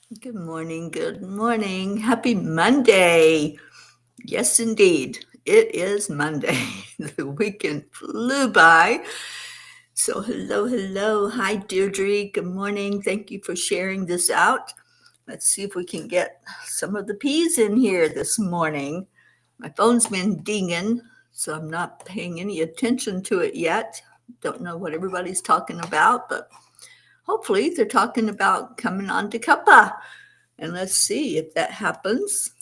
Good morning. Good morning. Happy Monday. Yes, indeed. It is Monday. The weekend flew by. So, hello. Hi, Deirdre. Good morning. Thank you for sharing this out. Let's see if we can get some of the peas in here this morning. My phone's been dinging, so I'm not paying any attention to it yet. Don't know what everybody's talking about, but hopefully they're talking about coming on to Cuppa. And let's see if that happens.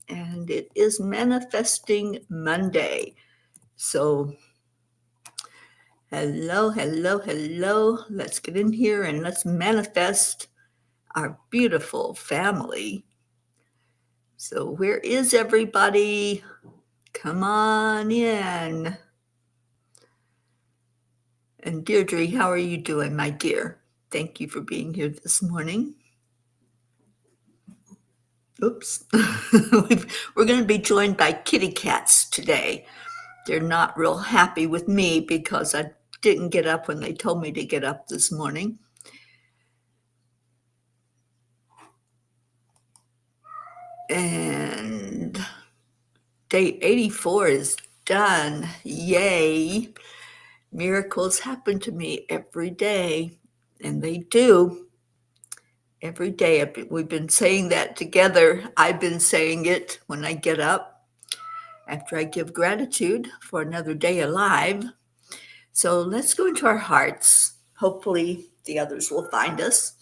And it is Manifesting Monday. So, hello. Let's get in here and let's manifest our beautiful family. So, where is everybody? Come on in. And Deirdre, how are you doing, my dear? Thank you for being here this morning. Oops. We're going to be joined by kitty cats today. They're not real happy with me because I didn't get up when they told me to get up this morning. And day 84 is done. Yay. Miracles happen to me every day, and they do. Every day. We've been saying that together. I've been saying it when I get up after I give gratitude for another day alive. So let's go into our hearts. Hopefully the others will find us.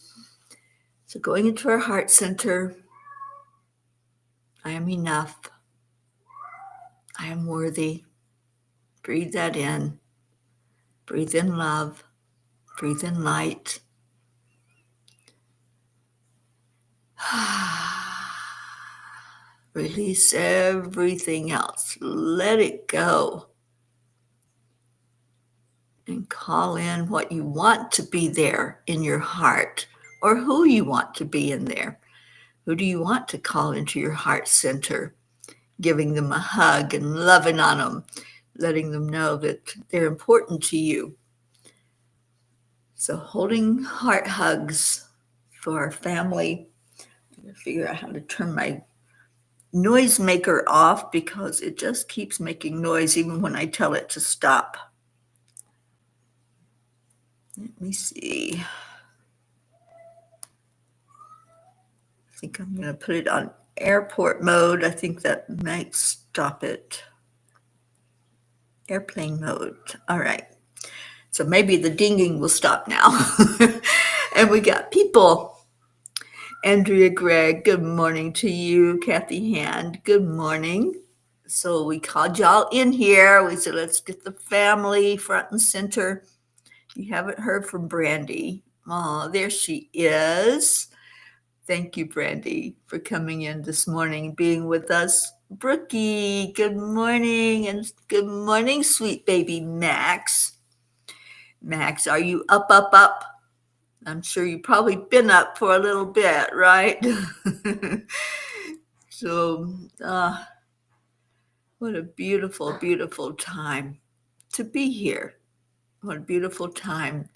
So going into our heart center, I am enough. I am worthy. Breathe that in. Breathe in love. Breathe in light. Release everything else. Let it go. And call in what you want to be there in your heart, or who you want to be in there. Who do you want to call into your heart center? Giving them a hug and loving on them, letting them know that they're important to you. So holding heart hugs for our family. I'm going to figure out how to turn my noise maker off because it just keeps making noise even when I tell it to stop. Let me see. I think I'm going to put it on airport mode. I think that might stop it. Airplane mode. All right. So maybe the dinging will stop now. And we got people. Andrea Gregg, good morning to you. Kathy Hand, good morning. So we called y'all in here. We said, let's get the family front and center. You haven't heard from Brandy. Oh, there she is. Thank you, Brandy, for coming in this morning, being with us. Brookie, good morning. And good morning, sweet baby Max. Max, are you up? I'm sure you've probably been up for a little bit, right? So, what a beautiful time to be here. What a beautiful time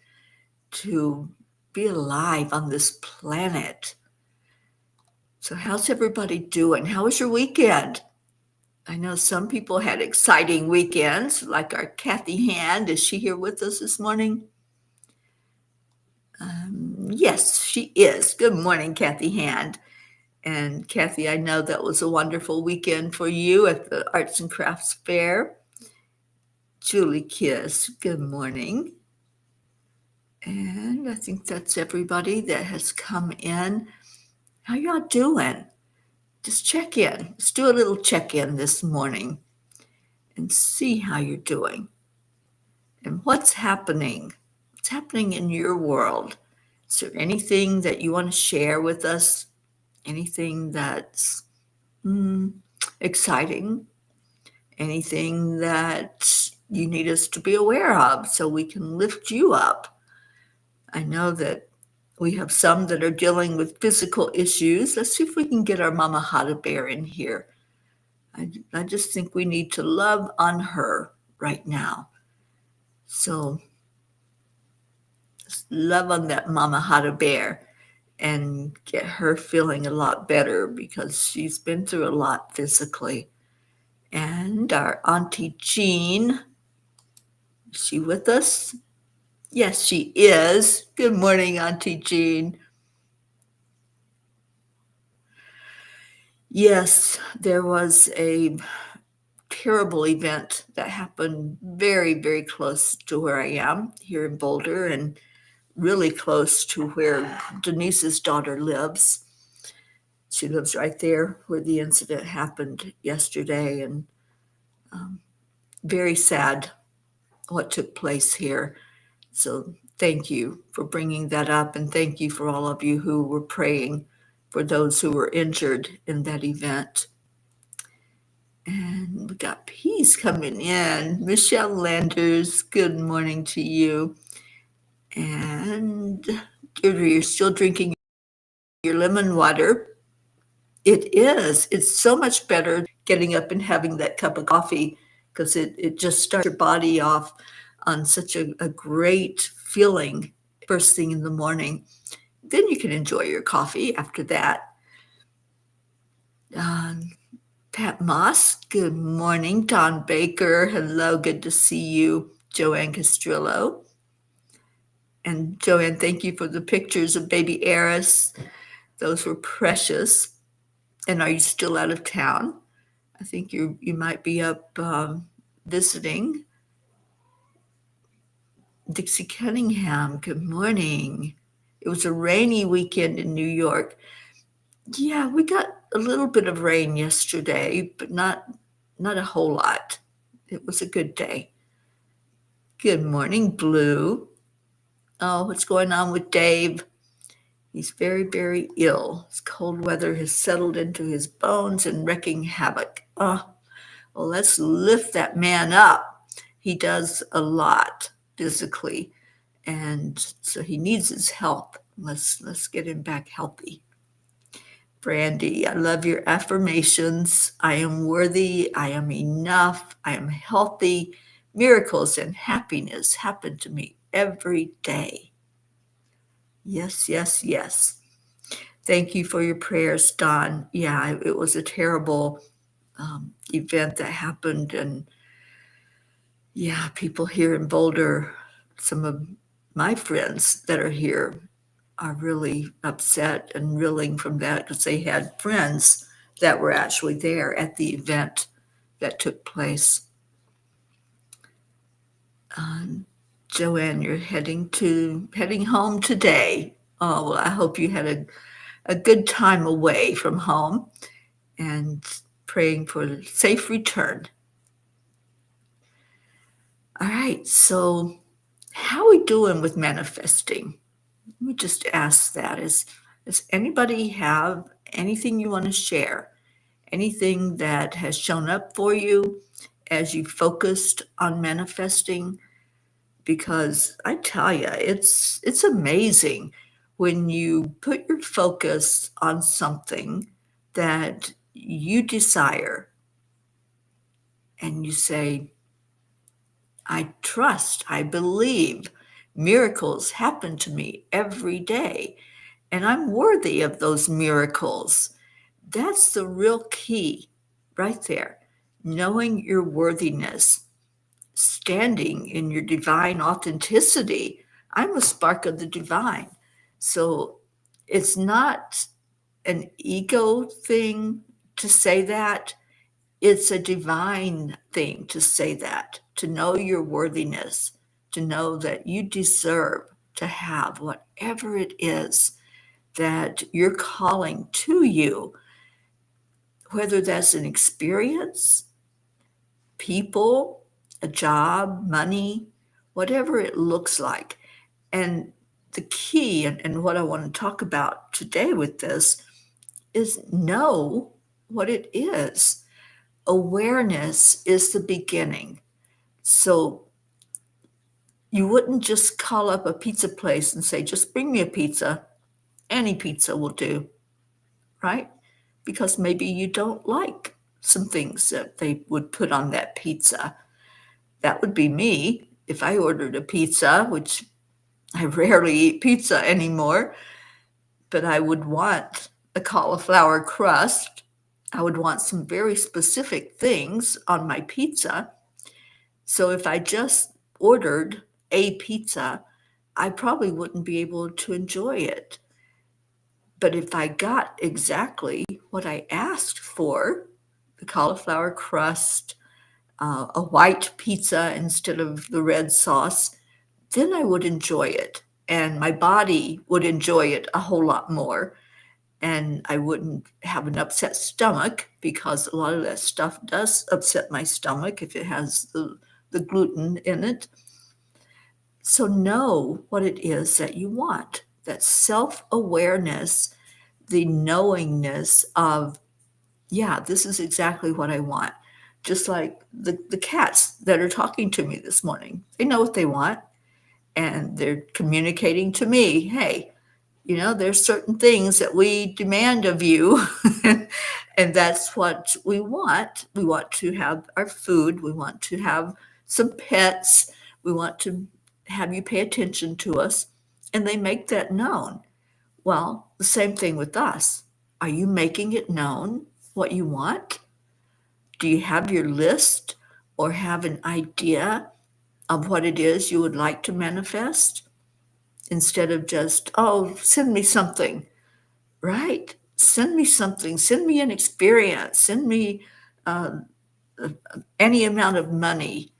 to be alive on this planet. So how's everybody doing? How was your weekend? I know some people had exciting weekends, like our Kathy Hand. Is she here with us this morning? Yes, she is. Good morning, Kathy Hand. And Kathy, I know that was a wonderful weekend for you at the Arts and Crafts Fair. Julie Kiss, good morning. And I think that's everybody that has come in. How y'all doing? Just check in. Let's do a little check-in this morning and see how you're doing and what's happening. What's happening in your world? Is there anything that you want to share with us? Anything that's exciting? Anything that you need us to be aware of so we can lift you up? I know that we have some that are dealing with physical issues. Let's see if we can get our Mama Hada Bear in here. I just think we need to love on her right now. So just love on that Mama Hada Bear and get her feeling a lot better because she's been through a lot physically. And our Auntie Jean, is she with us? Yes, she is. Good morning, Auntie Jean. Yes, there was a terrible event that happened very, very close to where I am here in Boulder and really close to where Denise's daughter lives. She lives right there where the incident happened yesterday, and very sad what took place here. So thank you for bringing that up, and thank you for all of you who were praying for those who were injured in that event. And we got peace coming in. Michelle Landers, good morning to you. And Deirdre, you're still drinking your lemon water. It is. It's so much better getting up and having that cup of coffee because it just starts your body off on such a great feeling first thing in the morning. Then you can enjoy your coffee after that. Pat Moss, good morning. Don Baker, hello, good to see you. Joanne Castrillo. And Joanne, thank you for the pictures of baby Eris. Those were precious. And are you still out of town? I think you might be up visiting. Dixie Cunningham, good morning. It was a rainy weekend in New York. Yeah, we got a little bit of rain yesterday, but not a whole lot. It was a good day. Good morning, Blue. Oh, what's going on with Dave? He's very, very ill. His cold weather has settled into his bones and wreaking havoc. Oh, well, let's lift that man up. He does a lot physically, and so he needs his health. Let's get him back healthy. Brandy, I love your affirmations. I am worthy. I am enough. I am healthy. Miracles and happiness happen to me every day. Yes, yes, yes. Thank you for your prayers, Don. Yeah, it was a terrible event that happened. And yeah, people here in Boulder, some of my friends that are here are really upset and reeling from that because they had friends that were actually there at the event that took place. Joanne, you're heading home today. Oh, well, I hope you had a good time away from home and praying for a safe return. All right, so how are we doing with manifesting? Let me just ask that. Does anybody have anything you want to share? Anything that has shown up for you as you focused on manifesting? Because I tell you, it's amazing when you put your focus on something that you desire and you say, I trust, I believe miracles happen to me every day, and I'm worthy of those miracles. That's the real key right there. Knowing your worthiness, standing in your divine authenticity. I'm a spark of the divine. So it's not an ego thing to say that. It's a divine thing to say that, to know your worthiness, to know that you deserve to have whatever it is that you're calling to you, whether that's an experience, people, a job, money, whatever it looks like. And the key, and what I want to talk about today with this, is know what it is. Awareness is the beginning. So you wouldn't just call up a pizza place and say, just bring me a pizza. Any pizza will do, right? Because maybe you don't like some things that they would put on that pizza. That would be me if I ordered a pizza, which I rarely eat pizza anymore. but I would want a cauliflower crust. I would want some very specific things on my pizza. So if I just ordered a pizza, I probably wouldn't be able to enjoy it. But if I got exactly what I asked for, the cauliflower crust, a white pizza instead of the red sauce, then I would enjoy it. And my body would enjoy it a whole lot more. And I wouldn't have an upset stomach, because a lot of that stuff does upset my stomach if it has the gluten in it. So know what it is that you want. That self-awareness, the knowingness of, yeah, this is exactly what I want. Just like the cats that are talking to me this morning. They know what they want, and they're communicating to me, hey, there's certain things that we demand of you, and that's what we want. We want to have our food. We want to have some pets. We want to have you pay attention to us, and they make that known. Well, the same thing with us. Are you making it known what you want? Do you have your list or have an idea of what it is you would like to manifest? Instead of just, oh, send me something, right? Send me something. Send me an experience. Send me uh, any amount of money.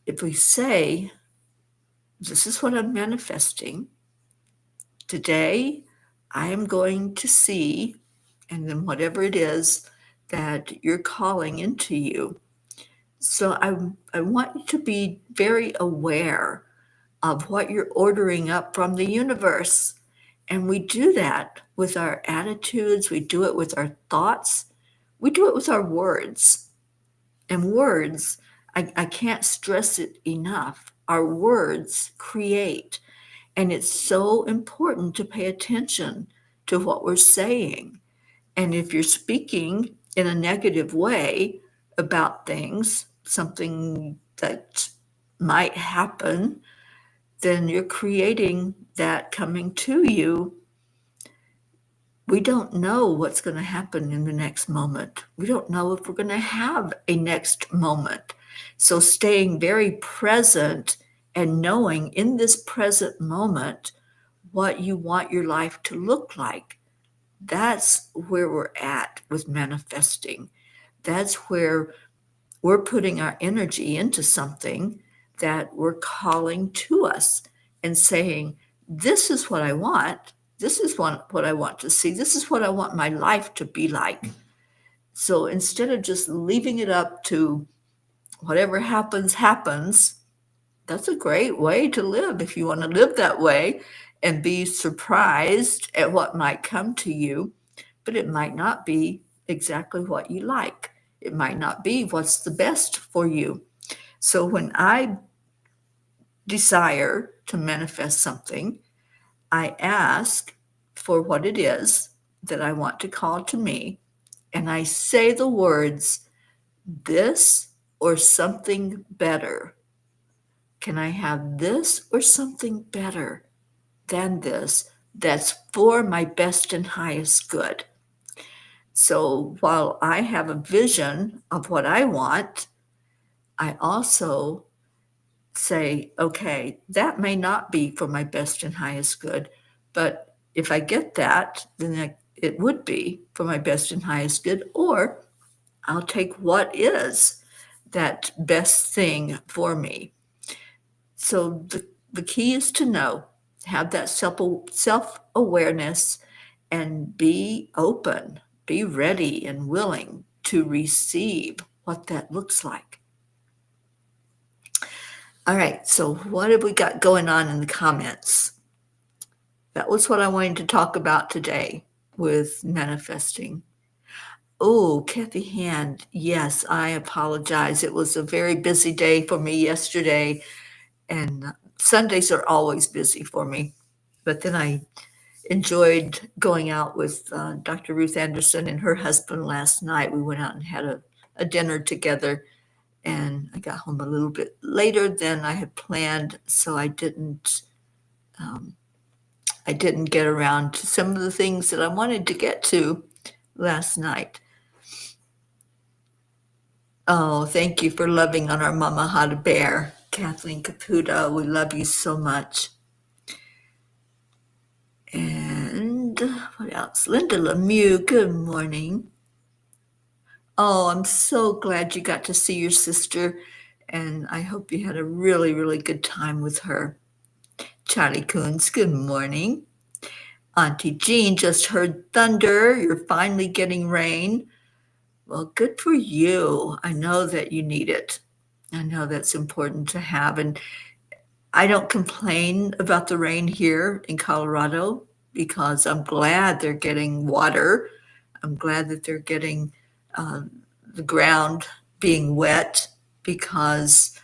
If we say, this is what I'm manifesting, today I am going to see, and then whatever it is that you're calling into you. So I want you to be very aware of what you're ordering up from the universe. And we do that with our attitudes, we do it with our thoughts, we do it with our words. And words, I can't stress it enough, our words create. And it's so important to pay attention to what we're saying. And if you're speaking in a negative way about things, something that might happen, then you're creating that coming to you. We don't know what's going to happen in the next moment. We don't know if we're going to have a next moment. So staying very present and knowing in this present moment what you want your life to look like. That's where we're at with manifesting. That's where we're putting our energy into something that we're calling to us and saying, this is what I want. This is what I want to see. This is what I want my life to be like. So instead of just leaving it up to whatever happens, happens, that's a great way to live if you want to live that way and be surprised at what might come to you, but it might not be exactly what you like. It might not be what's the best for you. So when I desire to manifest something, I ask for what it is that I want to call to me, and I say the words, this or something better. Can I have this or something better than this that's for my best and highest good? So while I have a vision of what I want, I also say, okay, that may not be for my best and highest good, but if I get that, then it would be for my best and highest good, or I'll take what is that best thing for me. So the key is to know, have that self-awareness, and be open, be ready and willing to receive what that looks like. All right, so what have we got going on in the comments? That was what I wanted to talk about today with manifesting. Oh, Kathy Hand, yes, I apologize. It was a very busy day for me yesterday, and Sundays are always busy for me. But then I enjoyed going out with Dr. Ruth Anderson and her husband last night. We went out and had a dinner together, and I got home a little bit later than I had planned, so I didn't I didn't get around to some of the things that I wanted to get to last night. Oh, thank you for loving on our Mama How to Bear. Kathleen Caputo, we love you so much. And what else? Linda Lemieux, good morning. Oh, I'm so glad you got to see your sister, and I hope you had a really, really good time with her. Charlie Coons, good morning. Auntie Jean just heard thunder. You're finally getting rain. Well, good for you. I know that you need it. I know that's important to have. And I don't complain about the rain here in Colorado because I'm glad they're getting water. I'm glad that they're getting the ground being wet because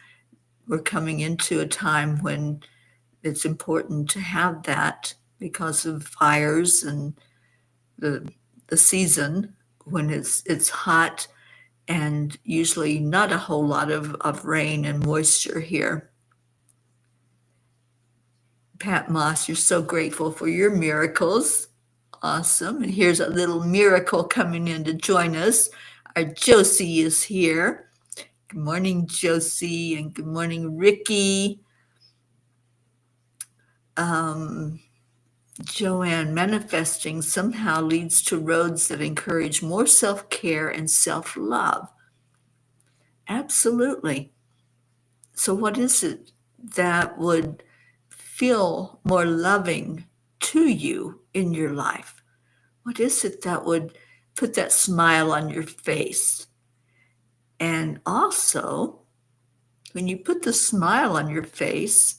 we're coming into a time when it's important to have that because of fires and the season when it's hot and usually not a whole lot of rain and moisture here. Pat Moss, you're so grateful for your miracles. Awesome. And here's a little miracle coming in to join us. Our Josie is here. Good morning, Josie, and good morning, Ricky. Joanne, manifesting somehow leads to roads that encourage more self-care and self-love. Absolutely. So what is it that would feel more loving to you in your life? What is it that would put that smile on your face? And also, when you put the smile on your face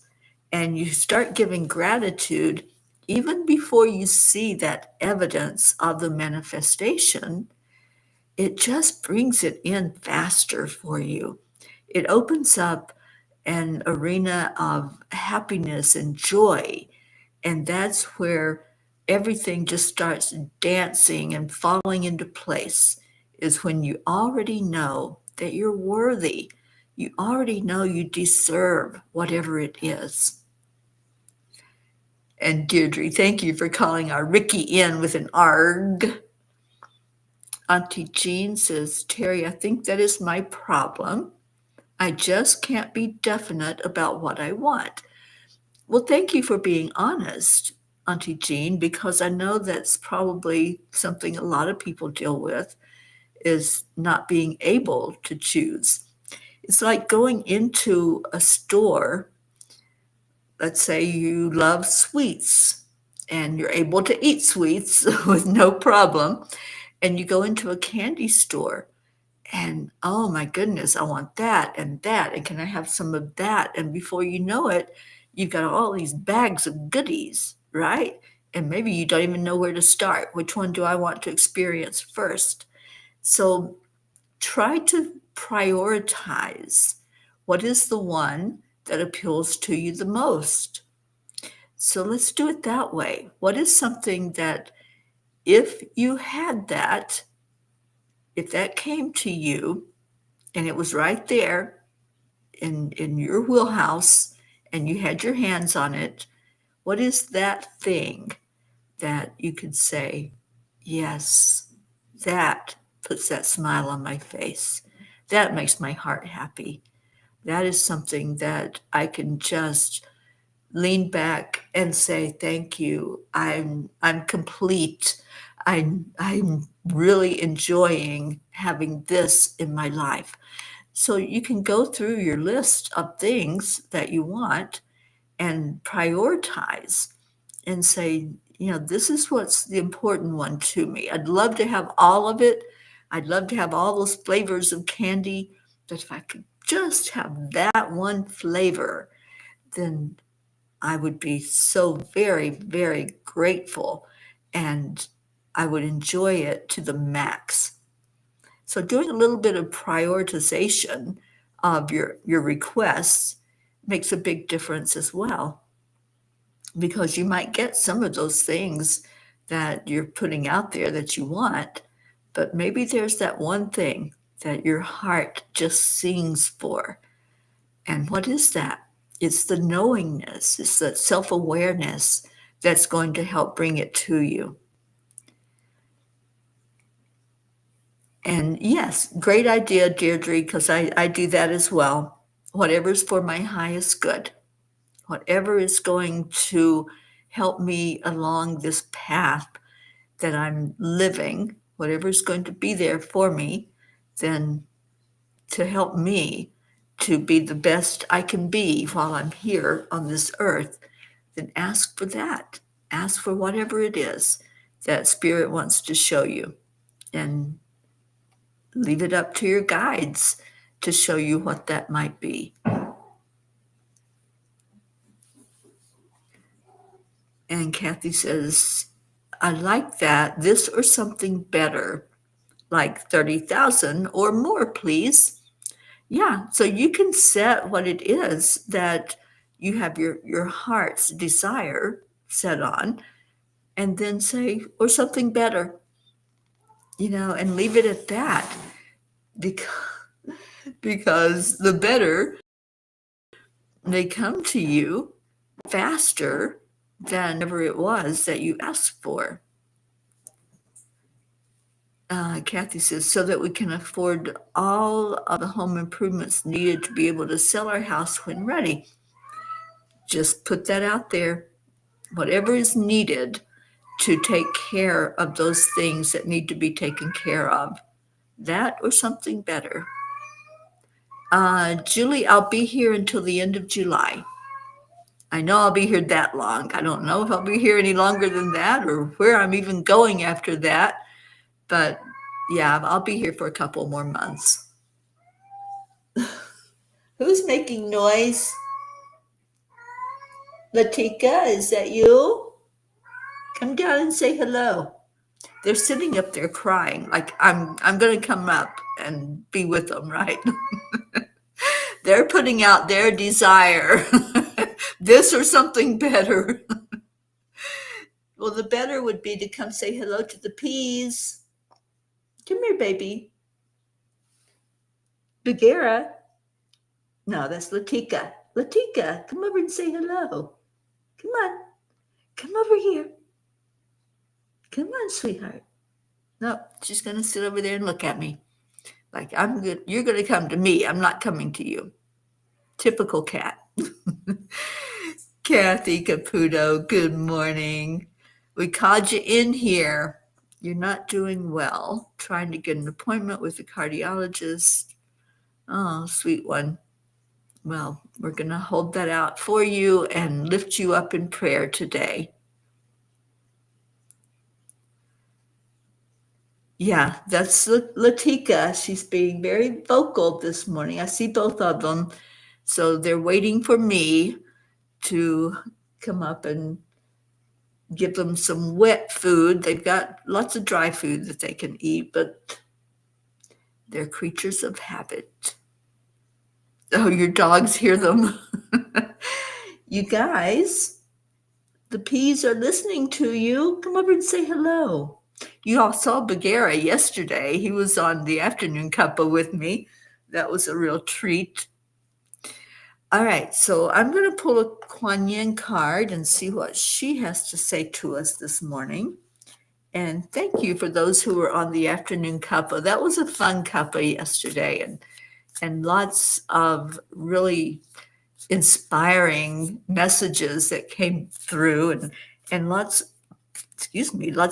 and you start giving gratitude, even before you see that evidence of the manifestation, it just brings it in faster for you. It opens up an arena of happiness and joy. And that's where everything just starts dancing and falling into place, is when you already know that you're worthy. You already know you deserve whatever it is. And Deirdre, thank you for calling our Ricky in with an ARG. Auntie Jean says, Teri, I think that is my problem. I just can't be definite about what I want. Well, thank you for being honest, Auntie Jean, because I know that's probably something a lot of people deal with, is not being able to choose. It's like going into a store. Let's say you love sweets and you're able to eat sweets with no problem, and you go into a candy store and oh my goodness, I want that, and can I have some of that? And before you know it, you've got all these bags of goodies, right? And maybe you don't even know where to start. Which one do I want to experience first? So try to prioritize what is the one that appeals to you the most. So let's do it that way. What is something that if you had that, if that came to you and it was right there in your wheelhouse and you had your hands on it, what is that thing that you could say, yes, that puts that smile on my face. That makes my heart happy. That is something that I can just lean back and say, thank you. I'm complete. I'm really enjoying having this in my life. So you can go through your list of things that you want and prioritize and say, this is what's the important one to me. I'd love to have all of it. I'd love to have all those flavors of candy. But if I could just have that one flavor, then I would be so very, very grateful and I would enjoy it to the max. So doing a little bit of prioritization of your requests makes a big difference as well, because you might get some of those things that you're putting out there that you want, but maybe there's that one thing that your heart just sings for. And what is that? It's the knowingness, it's that self-awareness that's going to help bring it to you. And yes, great idea, Deirdre, because I do that as well. Whatever's for my highest good, whatever is going to help me along this path that I'm living, whatever is going to be there for me, then to help me to be the best I can be while I'm here on this earth, then ask for that. Ask for whatever it is that Spirit wants to show you. And leave it up to your guides to show you what that might be. And Kathy says, I like that. This or something better, like 30,000 or more, please. Yeah, so you can set what it is that you have your heart's desire set on, and then say, or something better, and leave it at that. Because the better may come to you faster than whatever it was that you asked for. Kathy says, so that we can afford all of the home improvements needed to be able to sell our house when ready. Just put that out there. Whatever is needed to take care of those things that need to be taken care of. That or something better. Julie, I'll be here until the end of July. I know I'll be here that long. I don't know if I'll be here any longer than that or where I'm even going after that. But yeah, I'll be here for a couple more months. Who's making noise? Latika, is that you? Come down and say hello. They're sitting up there crying. Like I'm going to come up and be with them, right? They're putting out their desire. This or something better. Well, the better would be to come say hello to the peas. Come here, baby. Bagheera. No, that's Latika. Latika, come over and say hello. Come on. Come over here. Come on, sweetheart. No, she's going to sit over there and look at me. Like, I'm good. You're going to come to me. I'm not coming to you. Typical cat. Kathy Caputo, good morning. We called you in here. You're not doing well. Trying to get an appointment with a cardiologist. Oh, sweet one. Well, we're going to hold that out for you and lift you up in prayer today. Yeah, that's Latika. She's being very vocal this morning. I see both of them. So they're waiting for me to come up and give them some wet food. They've got lots of dry food that they can eat, but they're creatures of habit. Oh, your dogs hear them. You guys, the peas are listening to you. Come over and say hello. You all saw Bagheera yesterday. He was on the afternoon cuppa with me. That was a real treat. All right, so I'm going to pull a Kuan Yin card and see what she has to say to us this morning. And thank you for those who were on the afternoon cuppa. That was a fun cuppa yesterday, and lots of really inspiring messages that came through, and lots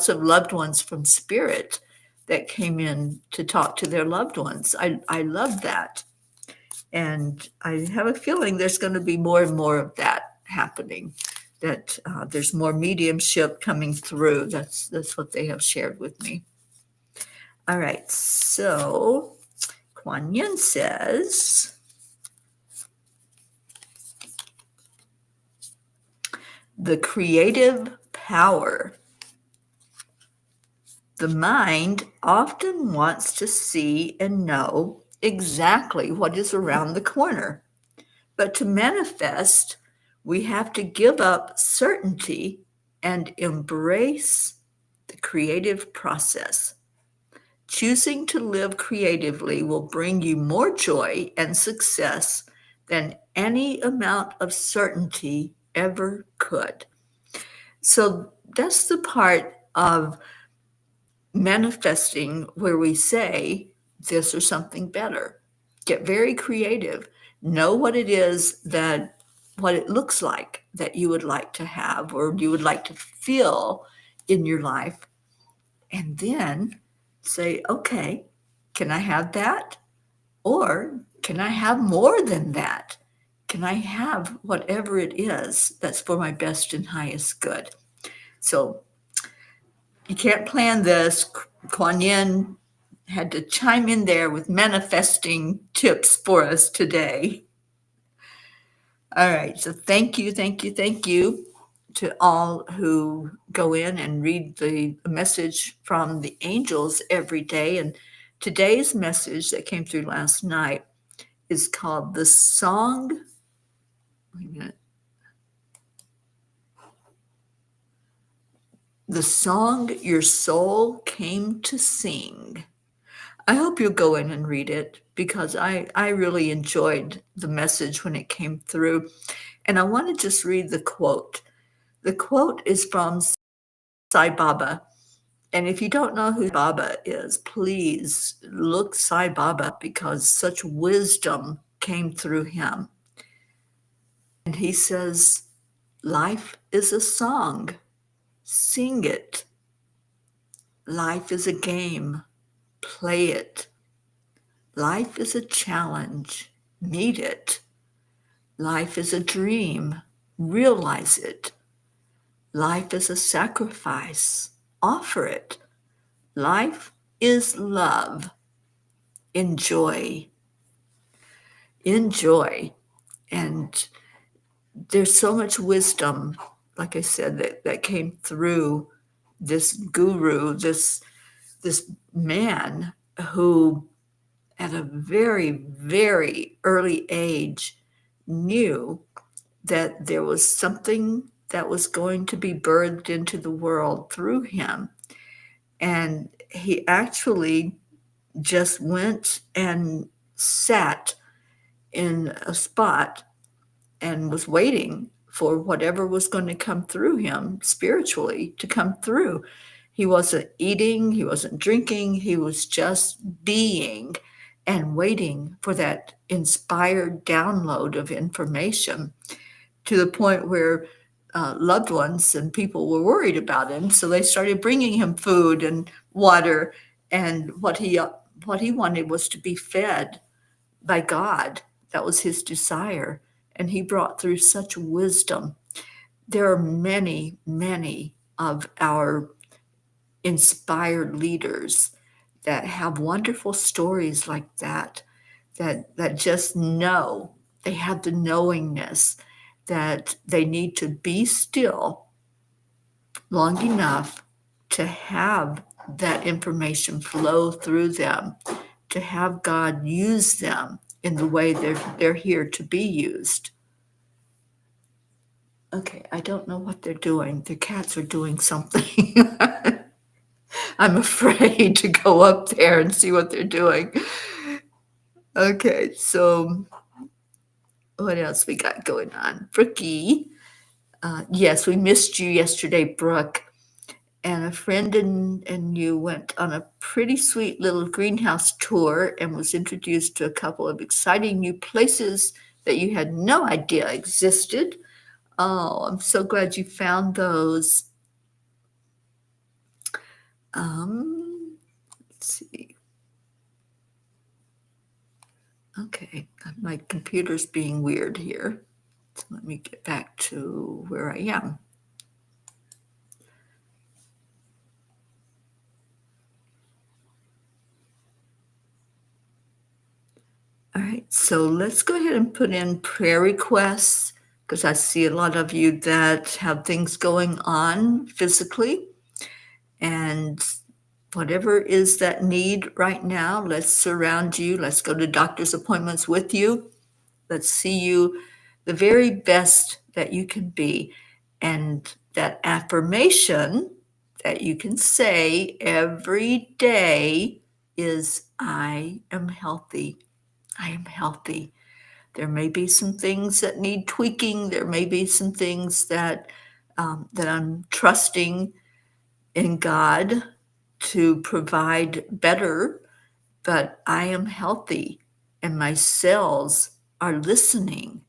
of loved ones from Spirit that came in to talk to their loved ones. I love that. And I have a feeling there's going to be more and more of that happening, that there's more mediumship coming through. That's what they have shared with me. All right, so Kuan Yin says, the creative power. The mind often wants to see and know exactly what is around the corner. But to manifest, we have to give up certainty and embrace the creative process. Choosing to live creatively will bring you more joy and success than any amount of certainty ever could. So that's the part of manifesting where we say this or something better. Get very creative. Know what it is that what it looks like that you would like to have or you would like to feel in your life. And then say, okay, can I have that? Or can I have more than that? Can I have whatever it is that's for my best and highest good? So you can't plan this. Kuan Yin had to chime in there with manifesting tips for us today. All right, so thank you to all who go in and read the message from the angels every day. And today's message that came through last night is called The Song. Wait a minute. The Song Your Soul Came to Sing. I hope you'll go in and read it because I really enjoyed the message when it came through. And I want to just read the quote. The quote is from Sai Baba. And if you don't know who Baba is, please look Sai Baba because such wisdom came through him. And he says, life is a song. Sing it. Life is a game. Play it. Life is a challenge. Meet it. Life is a dream. Realize it. Life is a sacrifice. Offer it. Life is love. Enjoy. Enjoy. And there's so much wisdom, like I said, that came through this guru, this man who at a very, very early age knew that there was something that was going to be birthed into the world through him. And he actually just went and sat in a spot and was waiting for whatever was going to come through him spiritually to come through. He wasn't eating, he wasn't drinking, he was just being and waiting for that inspired download of information to the point where loved ones and people were worried about him. So they started bringing him food and water, and what he wanted was to be fed by God. That was his desire. And he brought through such wisdom. There are many, many of our inspired leaders that have wonderful stories like that, that just know, they have the knowingness that they need to be still long enough to have that information flow through them, to have God use them in the way they're here to be used. Okay, I don't know what they're doing. The cats are doing something. I'm afraid to go up there and see what they're doing. Okay, so what else we got going on? Brookie. Yes, we missed you yesterday, Brooke. And a friend and you went on a pretty sweet little greenhouse tour and was introduced to a couple of exciting new places that you had no idea existed. Oh, I'm so glad you found those. Let's see. Okay, my computer's being weird here. So let me get back to where I am. All right, so let's go ahead and put in prayer requests because I see a lot of you that have things going on physically. And whatever is that need right now, let's surround you. Let's go to doctor's appointments with you. Let's see you the very best that you can be. And that affirmation that you can say every day is, I am healthy. I am healthy. There may be some things that need tweaking. There may be some things that that I'm trusting in God to provide better, but I am healthy and my cells are listening,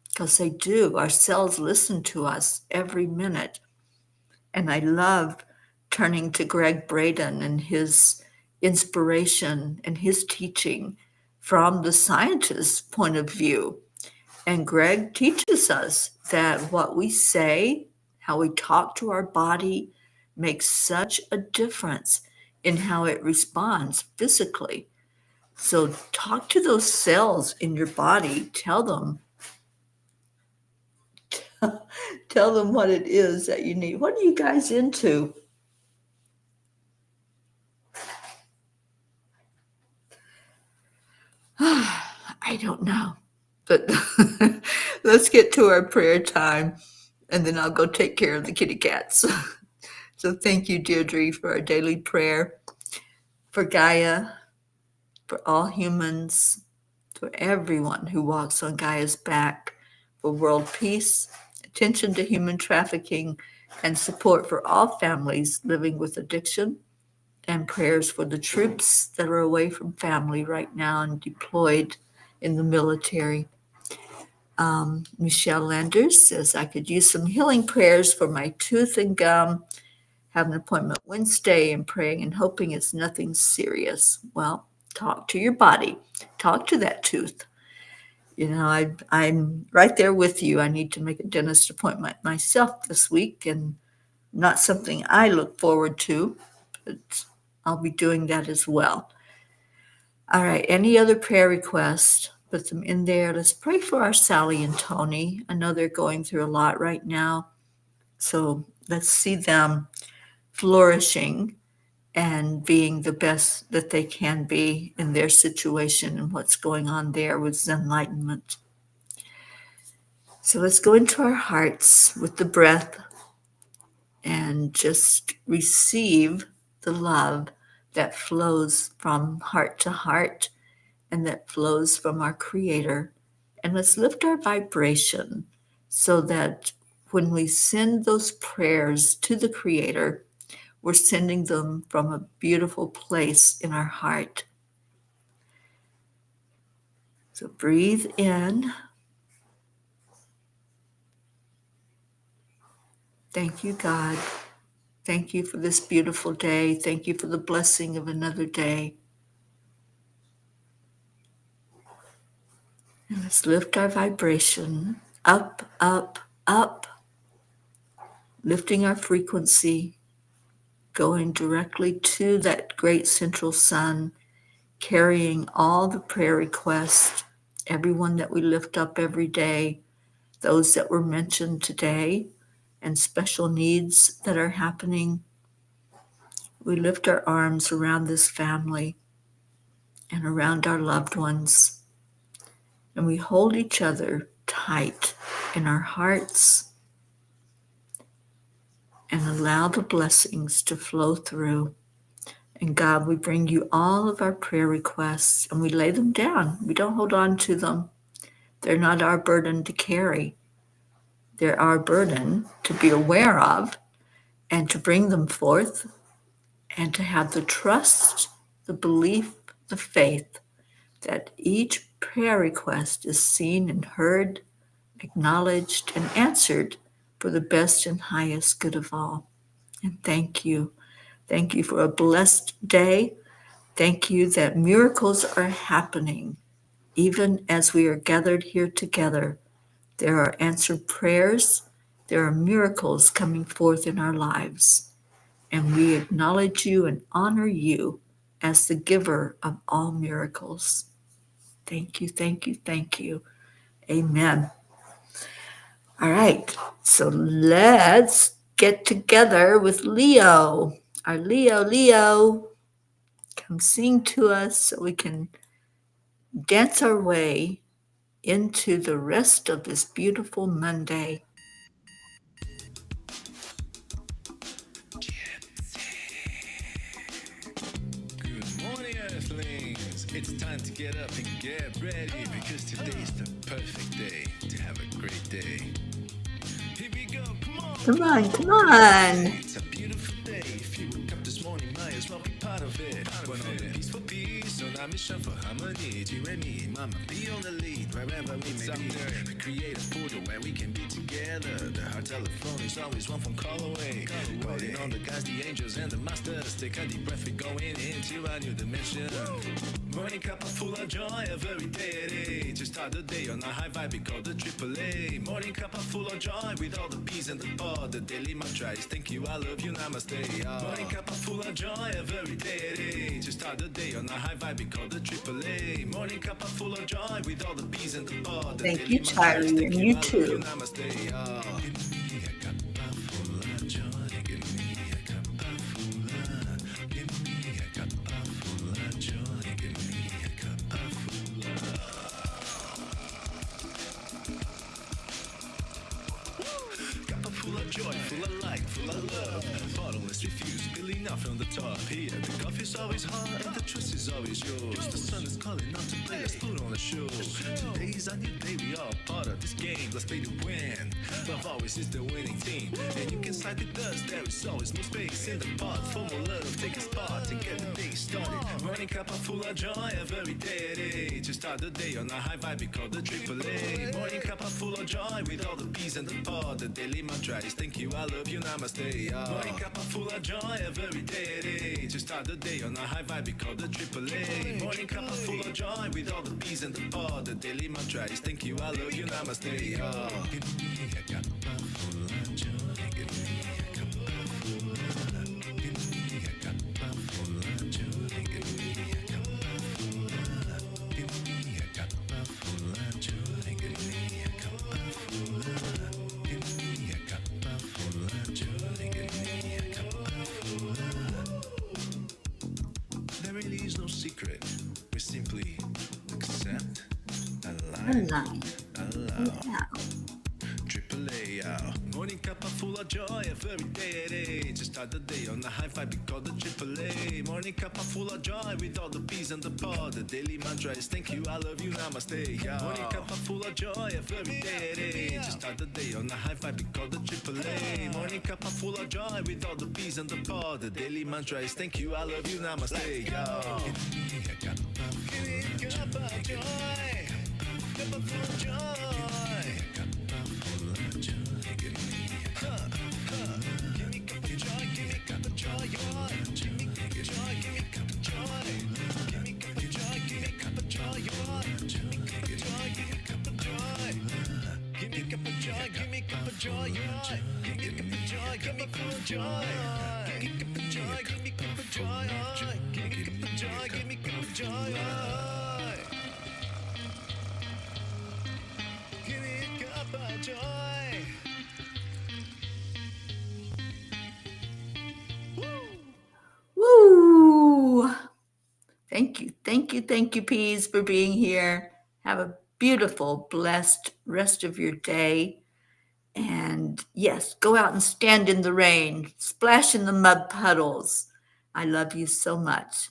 because they do. Our cells listen to us every minute. And I love turning to Greg Braden and his inspiration and his teaching from the scientist's point of view. And Greg teaches us that what we say, how we talk to our body, makes such a difference in how it responds physically. So talk to those cells in your body. Tell them what it is that you need. What are you guys into? I don't know. But let's get to our prayer time, and then I'll go take care of the kitty cats. So thank you, Deirdre, for our daily prayer, for Gaia, for all humans, for everyone who walks on Gaia's back, for world peace, attention to human trafficking, and support for all families living with addiction, and prayers for the troops that are away from family right now and deployed in the military. Michelle Landers says, I could use some healing prayers for my tooth and gum. Have an appointment Wednesday and praying and hoping it's nothing serious. Well, talk to your body. Talk to that tooth. You know, I'm right there with you. I need to make a dentist appointment myself this week, and not something I look forward to, but I'll be doing that as well. All right, any other prayer requests? Put them in there. Let's pray for our Sally and Tony. I know they're going through a lot right now. So let's see them flourishing and being the best that they can be in their situation and what's going on there with enlightenment. So let's go into our hearts with the breath and just receive the love that flows from heart to heart and that flows from our Creator. And let's lift our vibration so that when we send those prayers to the Creator, we're sending them from a beautiful place in our heart. So breathe in. Thank you, God. Thank you for this beautiful day. Thank you for the blessing of another day. And let's lift our vibration up, up, up, lifting our frequency, going directly to that great central sun, carrying all the prayer requests, everyone that we lift up every day, those that were mentioned today, and special needs that are happening. We lift our arms around this family and around our loved ones, and we hold each other tight in our hearts and allow the blessings to flow through. And God, we bring you all of our prayer requests and we lay them down. We don't hold on to them. They're not our burden to carry. They're our burden to be aware of and to bring them forth and to have the trust, the belief, the faith that each prayer request is seen and heard, acknowledged, and answered for the best and highest good of all. And thank you. Thank you for a blessed day. Thank you that miracles are happening. Even as we are gathered here together, there are answered prayers. There are miracles coming forth in our lives. And we acknowledge you and honor you as the giver of all miracles. Thank you, thank you, thank you. Amen. All right, so let's get together with Leo. Our Leo, come sing to us so we can dance our way into the rest of this beautiful Monday. Good morning, Earthlings! It's time to get up and get ready because today's the perfect day to have a great day. Here we go, come on! Come on, come on. It's a beautiful day. If you woke up this morning, might as well be part of it. One on the peaceful peace, on our mission for harmony. You and me, mama, be on the lead wherever we may be. We create a portal where we can be together. The heart telephone is always one phone call away. Calling on the guys, the angels, and the masters. Take a deep breath, we're going into a new dimension. Morning cup full of joy, a very day. Just start the day on a high vibe, we call the AAA. Morning cup full of joy with all the peas and the pod. The daily mantra is thank you, I love you, namaste. Morning cup full of joy, a very day. Just start the day on a high vibe, we call the AAA. Morning cup full of joy with all the peas and the pod. The Thank daily you, mantra is Teri, thank and you, you I love you, too. namaste. Give me a cup full of joy. Give me a cup full of. Give me a cup full of joy. Give me a cup full of. Cup full of joy, full of light, full of love. Bottomless refuse, spilling out from the top. Here, the coffee's always hot and the choice is always yours. The sun is calling out to play, let's put on a show. Today's a new day, we all part of this game. Let's play to win. Love always is the winning team. And you can side with us, there is always more space in the pot. For more love, take a spot and get the day started. Morning cup full of joy, a very day. Just start the day on a high vibe, we call the AAA. Morning cup full of joy with all the peas and the pod. The daily mantra is thank you, I love you, namaste. Morning cup full of joy, a very day. Just start the day on a high vibe, we call the AAA. Morning cup full of joy with all the peas and the pod. The daily mantra is thank you, I love you, namaste. Give me a cup full of joy. Give me a cup full of. Give me a cup full of joy. Give me a cup full of. Give me a cup full of joy. Give me a cup full of. Give me a cup full of joy. Give me a cup full of. There really is no secret. We simply accept, allow, Yeah. AAA. Morning cup full of joy, every day. Just start the day on a high vibe, we call the AAA. Morning cup full of joy with all the peas and the pod. The daily mantra is thank you, I love you, namaste. Morning cup full of joy, every day. Just start the day on a high vibe, we call the AAA. Morning cup full of joy with all the peas and the pod. The daily mantra is thank you, I love you, namaste. Give me a cup of joy. Cup of joy. Full of joy. Give me a cup Give me cup of joy. Give me cup of joy. Give me cup of joy. Give me cup of joy. Give me cup of joy. Give me cup of joy. Give me cup of joy. Give me cup of joy. Give me cup of joy. Give me cup of joy. Give me cup of joy. Give me full of joy. Give me cup of joy. Give me cup of joy. Give me cup of joy. Give me cup of joy. Give me a cup of joy. Woo! Thank you, Peas, for being here. Have a beautiful, blessed rest of your day. And yes, go out and stand in the rain, splash in the mud puddles. I love you so much.